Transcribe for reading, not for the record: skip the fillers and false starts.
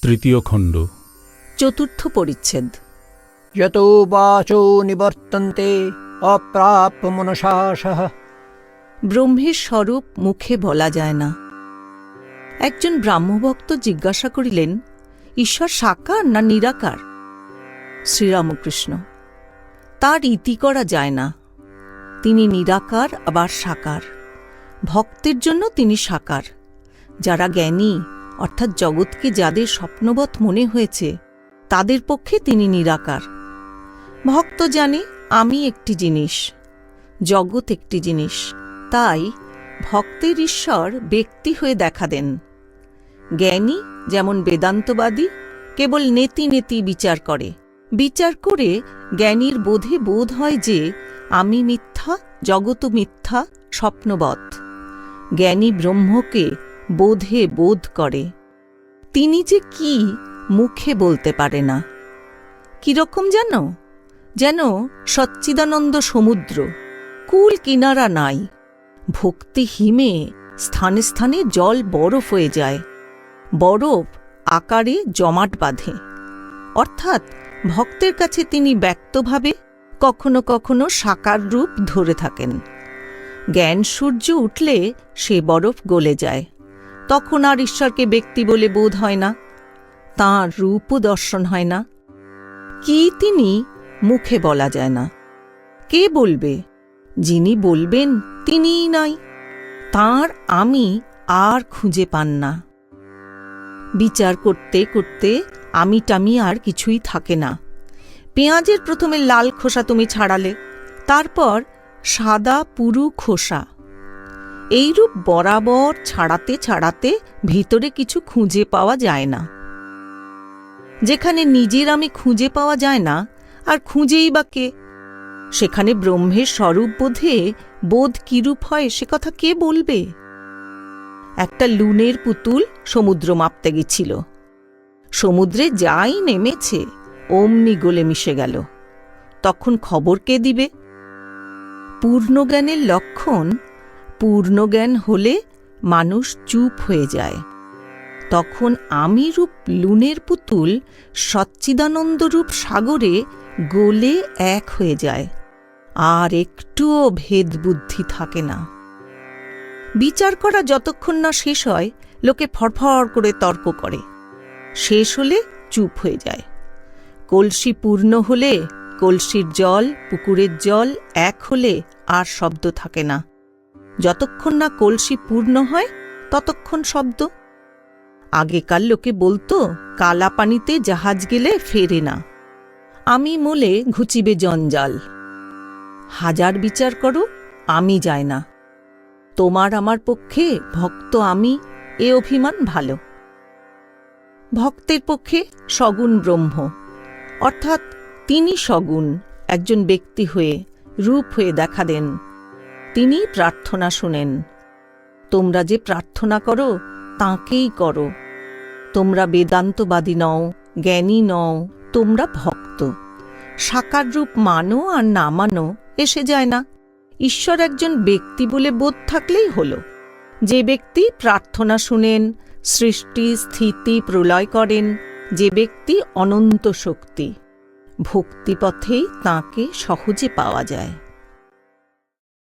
তৃতীয় খণ্ড, চতুর্থ পরিচ্ছেদ। যতো বাচো নিবর্তন্তে অপ্রাপ্য মনসাসহ। ব্রহ্মের স্বরূপ মুখে বলা যায় না। একজন ব্রাহ্মভক্ত জিজ্ঞাসা করিলেন, ঈশ্বর সাকার না নিরাকার? শ্রীরামকৃষ্ণ: তার ইতি করা যায় না। তিনি নিরাকার আবার সাকার। ভক্তের জন্য তিনি সাকার। যারা জ্ঞানী অর্থাৎ জগৎকে যাদের স্বপ্নবৎ মনে হয়েছে তাদের পক্ষে তিনি নিরাকার। ভক্ত জানে আমি একটি জিনিস, জগৎ একটি জিনিস, তাই ভক্তের ঈশ্বর ব্যক্তি হয়ে দেখা দেন। জ্ঞানী যেমন বেদান্তবাদী কেবল নেতি নেতি বিচার করে। বিচার করে জ্ঞানীর বোধে বোধ হয় যে আমি মিথ্যা, জগৎ মিথ্যা, স্বপ্নবৎ। জ্ঞানী ব্রহ্মকে বোধে বোধ করে। তিনি যে কি মুখে বলতে পারে না। কিরকম যেন সচ্চিদানন্দ সমুদ্র, কুল কিনারা নাই। ভক্তি হিমে স্থানে স্থানে জল বরফ হয়ে যায়, বরফ আকারে জমাট বাঁধে। অর্থাৎ ভক্তের কাছে তিনি ব্যক্তভাবে কখনো কখনো সাকার রূপ ধরে থাকেন। জ্ঞান সূর্য উঠলে সে বরফ গলে যায়, তখন আর ঈশ্বরকে ব্যক্তি বলে বোধ হয় না, তাঁর রূপও দর্শন হয় না। কি তিনি মুখে বলা যায় না। কে বলবে? যিনি বলবেন তিনিই নাই। তাঁর আমি আর খুঁজে পান না। বিচার করতে করতে আমিটামি আর কিছুই থাকে না। পেঁয়াজের প্রথমে লাল খোসা তুমি ছাড়ালে, তারপর সাদা পুরু খোসা। এইরূপ বরাবর ছাড়াতে ছাড়াতে ভিতরে কিছু খুঁজে পাওয়া যায় না। যেখানে নিজের আমি খুঁজে পাওয়া যায় না, আর খুঁজেই বা কে? সেখানে ব্রহ্মের স্বরূপ বোধে বোধ কিরূপ হয় সে কথা কে বলবে? একটা লুনের পুতুল সমুদ্র মাপতে গেছিল। সমুদ্রে যাই নেমেছে অমনি গলে মিশে গেল। তখন খবর কে দিবে? পূর্ণজ্ঞানের লক্ষণ, পূর্ণজ্ঞান হলে মানুষ চুপ হয়ে যায়। তখন আমি রূপ লুনের পুতুল সচ্চিদানন্দরূপ সাগরে গলে এক হয়ে যায়, আর একটুও ভেদ বুদ্ধি থাকে না। বিচার করা যতক্ষণ না শেষ হয় লোকে ফড়ফড় করে তর্ক করে, শেষ হলে চুপ হয়ে যায়। কলসি পূর্ণ হলে কলসির জল পুকুরের জল এক হলে আর শব্দ থাকে না। যতক্ষণ না কলসি পূর্ণ হয় ততক্ষণ শব্দ। আগেকার লোকে বলতো কালা পানিতে জাহাজ গেলে ফেরে না। আমি মোলে ঘুচিবে জঞ্জাল। হাজার বিচার করো আমি যায় না। তোমার আমার পক্ষে ভক্ত আমি, এ অভিমান ভালো। ভক্তের পক্ষে সগুণ ব্রহ্ম, অর্থাৎ তিনি সগুণ একজন ব্যক্তি হয়ে রূপ হয়ে দেখা দেন। তিনি প্রার্থনা শুনেন। তোমরা যে প্রার্থনা করো তাঁকেই করো। তোমরা বেদান্তবাদী নও, জ্ঞানী নও, তোমরা ভক্ত। সাকার রূপ মানো আর না মানো এসে যায় না। ঈশ্বর একজন ব্যক্তি বলে বোধ থাকলেই হল। যে ব্যক্তি প্রার্থনা শুনেন, সৃষ্টি স্থিতি প্রলয় করেন, যে ব্যক্তি অনন্ত শক্তি, ভক্তিপথেই তাঁকে সহজে পাওয়া যায়।